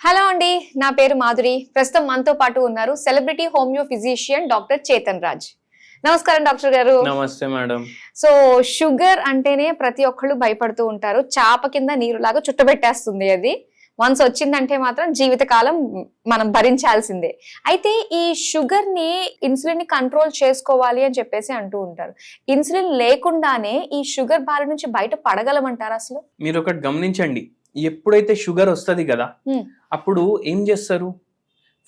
Hello అండి, నా పేరు మాధురి. ప్రస్తుతం మనతో పాటు ఉన్నారు celebrity homeo physician doctor Chetan Raj. నమస్కారం డాక్టర్ గారు. నమస్తే మేడం. సో షుగర్ అంటేనే ప్రతి ఒక్కళ్ళు భయపడుతూ ఉంటారు. చాప కింద నీరులాగా చుట్టబెట్టేస్తుంది అది. వన్స్ వచ్చిందంటే మాత్రం జీవితకాలం మనం భరించాల్సిందే. అయితే ఈ షుగర్ ని ఇన్సులిన్ ని కంట్రోల్ చేసుకోవాలి అని చెప్పేసి అంటూ ఉంటారు. ఇన్సులిన్ లేకుండానే ఈ షుగర్ బారి నుంచి బయట పడగలమంటారా అసలు? మీరు ఒకటి గమనించండి, ఎప్పుడైతే షుగర్ వస్తుంది కదా అప్పుడు ఏం చేస్తారు,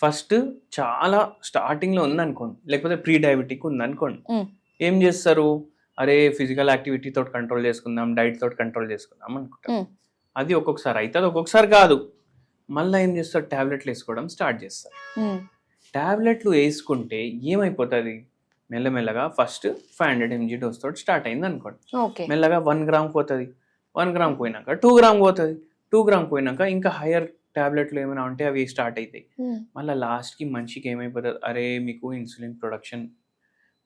ఫస్ట్ చాలా స్టార్టింగ్ లో ఉందనుకోండి, లేకపోతే ప్రీ డయాబెటిక్ ఉందనుకోండి, ఏం చేస్తారు, అరే ఫిజికల్ యాక్టివిటీ తోటి కంట్రోల్ చేసుకుందాం, డైట్ తోటి కంట్రోల్ చేసుకుందాం అనుకుంటారు. అది ఒక్కొక్కసారి అవుతుంది, ఒక్కొక్కసారి కాదు. మళ్ళీ ఏం చేస్తారు, టాబ్లెట్లు వేసుకోవడం స్టార్ట్ చేస్తారు. టాబ్లెట్లు వేసుకుంటే ఏమైపోతుంది, మెల్లమెల్లగా ఫస్ట్ 500 mg డోస్ తోటి స్టార్ట్ అయింది అనుకోండి, మెల్లగా 1 గ్రామ్ పోతుంది, 1 గ్రామ్ పోయినాక 2 గ్రామ్ పోతుంది, 2 గ్రామ్ పోయినాక ఇంకా హైయర్ టాబ్లెట్లు ఏమైనా ఉంటే అవి స్టార్ట్ అవుతాయి. మళ్ళీ లాస్ట్కి మనిషికి ఏమైపోతుంది, అరే మీకు ఇన్సులిన్ ప్రొడక్షన్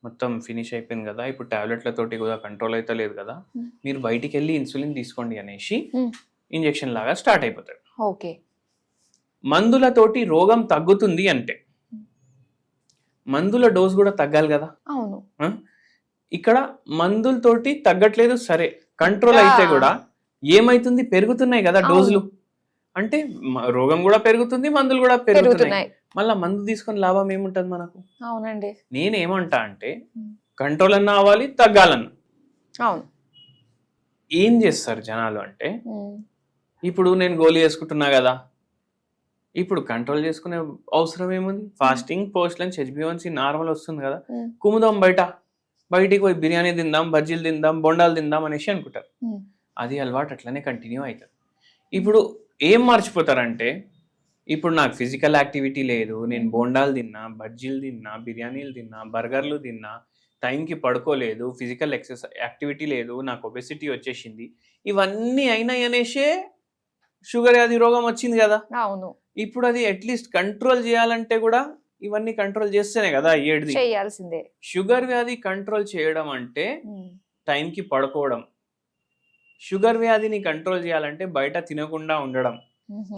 మొత్తం ఫినిష్ అయిపోయింది కదా, ఇప్పుడు టాబ్లెట్లతోటి కూడా కంట్రోల్ అయితే లేదు కదా, మీరు బయటికి వెళ్ళి ఇన్సులిన్ తీసుకోండి అనేసి ఇంజెక్షన్ లాగా స్టార్ట్ అయిపోతాడు. ఓకే, మందులతోటి రోగం తగ్గుతుంది అంటే మందుల డోస్ కూడా తగ్గాలి కదా. అవును, ఇక్కడ మందులతోటి తగ్గట్లేదు, సరే కంట్రోల్ అయితే కూడా ఏమైతుంది, పెరుగుతున్నాయి కదా డోసులు, అంటే రోగం కూడా పెరుగుతుంది, మందులు కూడా పెరుగుతున్నాయి. మళ్ళీ మందు తీసుకొని లాభం ఏముంటది మనకు? అవునండి, నేనేమంటా అంటే కంట్రోల్ అన్నా అవ్వాలి, తగ్గాలన్నా. అవును, ఏం చేస్తారు జనాలు అంటే, ఇప్పుడు నేను గోళీ వేసుకుంటున్నా కదా, ఇప్పుడు కంట్రోల్ చేసుకునే అవసరం ఏముంది, fasting post lunch HbA1c normal వస్తుంది కదా, కుముదాం బయటికి పోయి బిర్యానీ తిందాం, బజ్జీలు తిందాం, బొండాలు తిందాం అనేసి అనుకుంటారు. అది అలవాటు అట్లనే కంటిన్యూ అవుతుంది. ఇప్పుడు ఏం మర్చిపోతారంటే, ఇప్పుడు నాకు ఫిజికల్ యాక్టివిటీ లేదు, నేను బోండాలు తిన్నా, బజ్జీలు తిన్నా, బిర్యానీలు తిన్నా, బర్గర్లు తిన్నా, టైంకి పడుకోలేదు, ఫిజికల్ యాక్టివిటీ లేదు, నాకు ఒబెసిటీ వచ్చేసింది, ఇవన్నీ అయినాయి అనేసే షుగర్ వ్యాధి రోగం వచ్చింది కదా. అవును, ఇప్పుడు అది అట్లీస్ట్ కంట్రోల్ చేయాలంటే కూడా ఇవన్నీ కంట్రోల్ చేస్తేనే కదా అయ్యేది. చేయాల్సిందే. షుగర్ వ్యాధి కంట్రోల్ చేయడం అంటే టైంకి పడుకోవడం, షుగర్ వ్యాధిని కంట్రోల్ చేయాలంటే బయట తినకుండా ఉండడం,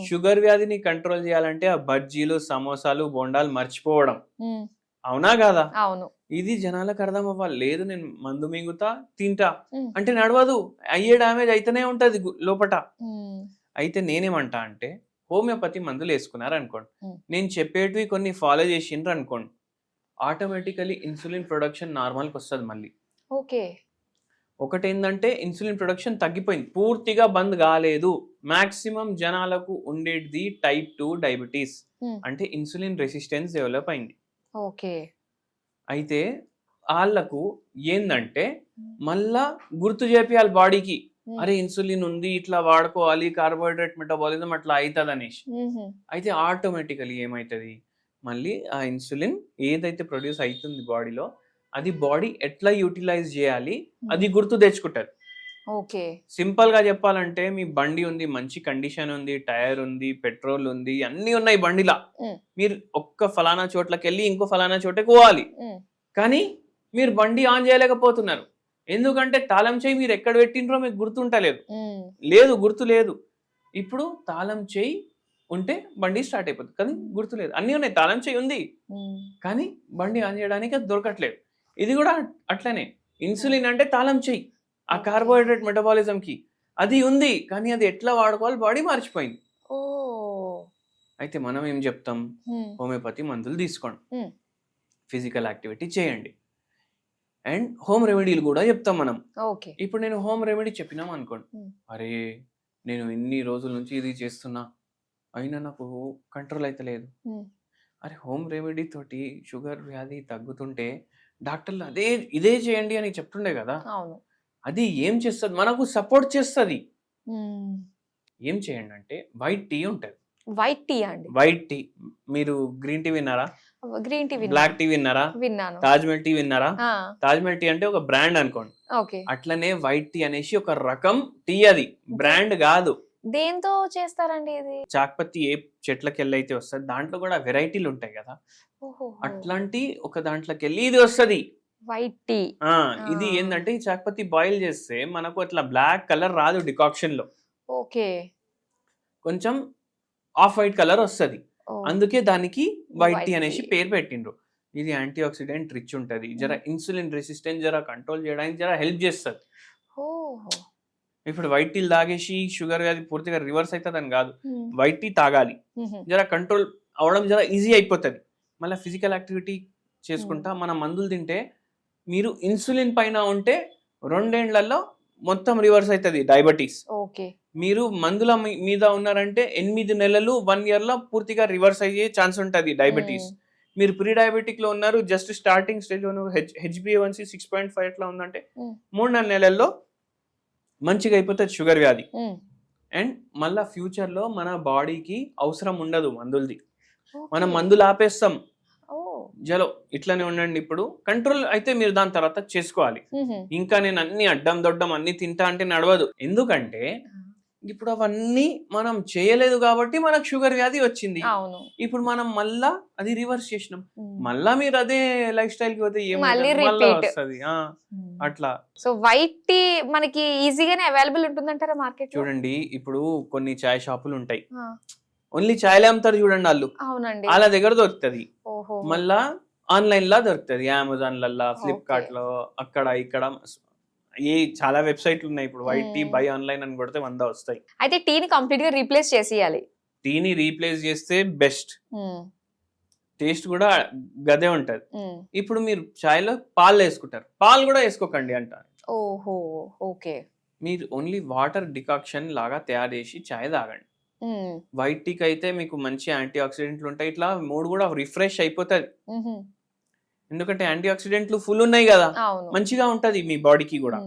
షుగర్ వ్యాధిని కంట్రోల్ చేయాలంటే ఆ బజ్జీలు, సమోసాలు, బొండాలు మర్చిపోవడం. అవునా కాదా? అవును, ఇది జనాలకు అర్థం అవ్వాలి. లేదు నేను మందు మింగుతా తింటా అంటే నడవదు, అయ్యే డామేజ్ అయితేనే ఉంటది లోపట. అయితే నేనేమంటా అంటే, హోమియోపతి మందులు వేసుకున్నారు అనుకోండి, నేను చెప్పేటివి కొన్ని ఫాలో చేసిండ్రు అనుకోండి, ఆటోమేటికలీ ఇన్సులిన్ ప్రొడక్షన్ నార్మల్కి వస్తుంది మళ్ళీ. ఓకే, ఒకటి ఏంటంటే ఇన్సులిన్ ప్రొడక్షన్ తగ్గిపోయింది, పూర్తిగా బంద్ కాలేదు. మాక్సిమం జనాలకు ఉండేది టైప్ 2 డయాబెటీస్, అంటే ఇన్సులిన్ రెసిస్టెన్స్ డెవలప్ అయింది. ఓకే, అయితే వాళ్ళకు ఏందంటే మళ్ళా గుర్తు చేపియాలి బాడీకి, అరే ఇన్సులిన్ ఉంది, ఇట్లా వాడుకోవాలి, కార్బోహైడ్రేట్ మెటబాలిజం అట్లా అవుతుంది అనేసి. అయితే ఆటోమేటికలీ ఏమవుతుంది, మళ్ళీ ఆ ఇన్సులిన్ ఏదైతే ప్రొడ్యూస్ అవుతుంది బాడీలో, అది బాడీ ఎట్లా యూటిలైజ్ చేయాలి అది గుర్తు తెచ్చుకుంటారు. ఓకే, సింపుల్ గా చెప్పాలంటే, మీ బండి ఉంది, మంచి కండిషన్ ఉంది, టైర్ ఉంది, పెట్రోల్ ఉంది, అన్ని ఉన్నాయి బండిలా, మీరు ఒక్క ఫలానా చోట్లకి వెళ్ళి ఇంకో ఫలానా చోటకి పోవాలి, కానీ మీరు బండి ఆన్ చేయలేకపోతున్నారు. ఎందుకంటే తాళం చేయి మీరు ఎక్కడ పెట్టినరో మీకు గుర్తుంటలేదు, గుర్తు లేదు. ఇప్పుడు తాళం చేయి ఉంటే బండి స్టార్ట్ అయిపోతుంది, కానీ గుర్తు లేదు. అన్నీ ఉన్నాయి, తాళం చేయి ఉంది, కానీ బండి ఆన్ చేయడానికి అది దొరకట్లేదు. ఇది కూడా అట్లనే, ఇన్సులిన్ అంటే తాళం చేయి, ఆ కార్బోహైడ్రేట్ మెటబాలిజం కి అది ఉంది, కానీ అది ఎట్లా వాడుకోవాలి బాడీ మర్చిపోయింది. అయితే మనం ఏం చెప్తాం, హోమియోపతి మందులు తీసుకోండి, ఫిజికల్ యాక్టివిటీ చేయండి, అండ్ హోమ్ రెమెడీలు కూడా చెప్తాం మనం. ఇప్పుడు నేను హోమ్ రెమెడీ చెప్పినాం అనుకోండి, అరే నేను ఇన్ని రోజుల నుంచి ఇది చేస్తున్నా అయినా నాకు కంట్రోల్ అయితే లేదు, అరే హోమ్ రెమెడీ తోటి షుగర్ వ్యాధి తగ్గుతుంటే డాక్టర్లు ఇదే చేయండి అని చెప్తుండే కదా. అది ఏం చేస్తుంది, మనకు సపోర్ట్ చేస్తుంది. ఏం చేయండి అంటే, వైట్ టీ ఉంటుంది. వైట్ టీ అండి? వైట్ టీ, మీరు గ్రీన్ టీ విన్నారా? గ్రీన్ టీ, బ్లాక్ టీ విన్నారా? విన్నాను. తాజ్మహల్ టీ విన్నారా? తాజ్మహల్ టీ అంటే ఒక బ్రాండ్ అనుకోండి, అట్లనే వైట్ టీ అనేసి ఒక రకం టీ, అది బ్రాండ్ కాదు. దేంతో చేస్తారండి ఇది? చాక్పత్తి ఏ చెట్లకి వెళ్ళి అయితే వస్తుంది, దాంట్లో కూడా వెరైటీలు ఉంటాయి కదా, అట్లాంటి ఒక దాంట్లోకి వెళ్ళి ఇది వస్తుంది వైట్ టీ. ఇది ఏంటంటే, ఈ చాక్పత్తి బాయిల్ చేస్తే మనకు అట్లా బ్లాక్ కలర్ రాదు డికాక్షన్ లో. ఓకే, కొంచెం ఆఫ్ వైట్ కలర్ వస్తుంది. ఓ. అందుకే దానికి వైట్ టీ White అనేసి tea. పేరు పెట్టిండ్రు. ఇది యాంటీ ఆక్సిడెంట్ రిచ్ ఉంటది, జర ఇన్సులిన్ రెసిస్టెన్స్ జర కంట్రోల్ చేయడానికి జర హెల్ప్ చేస్తుంది. ఓహో. ఇప్పుడు వైట్ టీ తాగేసి షుగర్ అది పూర్తిగా రివర్స్ అవుతుంది అని కాదు, ఉమ్. వైట్ టీ తాగాలి, ఉహు. జర కంట్రోల్ అవడం జర ఈజీ అయిపోతుంది. మళ్ళీ ఫిజికల్ యాక్టివిటీ చేసుకుంటా మన మందులు తింటే మీరు ఇన్సులిన్ పైన ఉంటే 2 ఏళ్లలో మొత్తం రివర్స్ అవుతుంది డయాబెటీస్. ఓకే. మీరు మందుల మీద ఉన్నారంటే 8 నెలలు 1 ఇయర్ లో పూర్తిగా రివర్స్ అయ్యే ఛాన్స్ ఉంటుంది డయాబెటీస్. మీరు ప్రీ డయాబెటిక్ లో ఉన్నారు, జస్ట్ స్టార్టింగ్ స్టేజ్ లో ఉన్నారు, HbA1c 6.5 ఎట్లా ఉందంటే 3-4 నెలల్లో మంచిగా అయిపోతుంది షుగర్ వ్యాధి. అండ్ మళ్ళా ఫ్యూచర్ లో మన బాడీకి అవసరం ఉండదు మందులది, మనం మందులు ఆపేస్తాం. జలో ఇట్లానే ఉండండి, ఇప్పుడు కంట్రోల్ అయితే మీరు దాని తర్వాత చేసుకోవాలి. ఇంకా నేను అన్ని అడ్డం దొడ్డం అన్ని తింటా అంటే నడవదు. ఎందుకంటే ఇప్పుడు అవన్నీ మనం చేయలేదు కాబట్టి మనకు షుగర్ వ్యాధి వచ్చింది. అవును. ఇప్పుడు మనం మళ్ళా అది రివర్స్ చేసినాం, మళ్ళా మీరు అదే లైఫ్ స్టైల్ కి పోతే మళ్ళీ ఏమవుతుంది, మళ్ళా repeat. వస్తుంది అట్లా. సో వైట్ టీ మనకి ఈజీగానే అవైలబుల్ ఉంటుందంటారా మార్కెట్? చూడండి, ఇప్పుడు కొన్ని చాయ్ షాపులు ఉంటాయి, ఓన్లీ చాయ్లే అమ్ముతారు చూడండి వాళ్ళు, అవునండి. వాళ్ళ దగ్గర దొరుకుతుంది. ఓహో. మళ్ళా ఆన్లైన్ లా దొరుకుతుంది, అమెజాన్ లల్లా, ఫ్లిప్కార్ట్ లో, అక్కడ ఇక్కడ చాలా వెబ్సైట్లు ఉన్నాయి. ఇప్పుడు వైట్ టీ బై ఆన్లైన్ అని కొడితే 100 వస్తాయి. అయితే టీని కంప్లీట్ గా రీప్లేస్ చేసేయాలి. టీని రీప్లేస్ చేస్తే బెస్ట్, టేస్ట్ కూడా గదే ఉంటది. ఇప్పుడు మీరు చాయ్ లో పాలు వేసుకుంటారు, పాలు కూడా వేసుకోకండి అంటారు. ఓహో. ఓకే. మీరు ఓన్లీ వాటర్ డికాక్షన్ లాగా తయారు చేసి చాయ్ తాగండి. వైట్ టీకి అయితే మీకు మంచి యాంటీ ఆక్సిడెంట్లు ఉంటాయి, ఇట్లా మూడు కూడా రిఫ్రెష్ అయిపోతుంది. ఎందుకంటే యాంటీ ఆక్సిడెంట్లు ఫుల్ ఉన్నాయి కదా, అవును. మంచిగా ఉంటది మీ బాడీకి కూడా.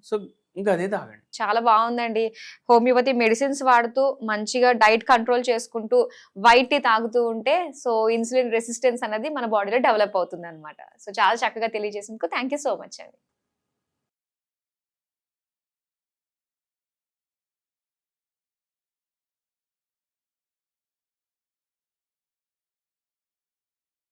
సో ఇంకా అదే తాగండి. చాలా బాగుందండి. హోమియోపతి మెడిసిన్స్ వాడుతూ మంచిగా డైట్ కంట్రోల్ చేసుకుంటూ వైట్ టీ తాగుతూ ఉంటే సో ఇన్సులిన్ రెసిస్టెన్స్ అనేది మన బాడీలో డెవలప్ అవుతుంది అనమాట. సో చాలా చక్కగా తెలియజేసినందుకు థ్యాంక్ యూ సో మచ్ అండి.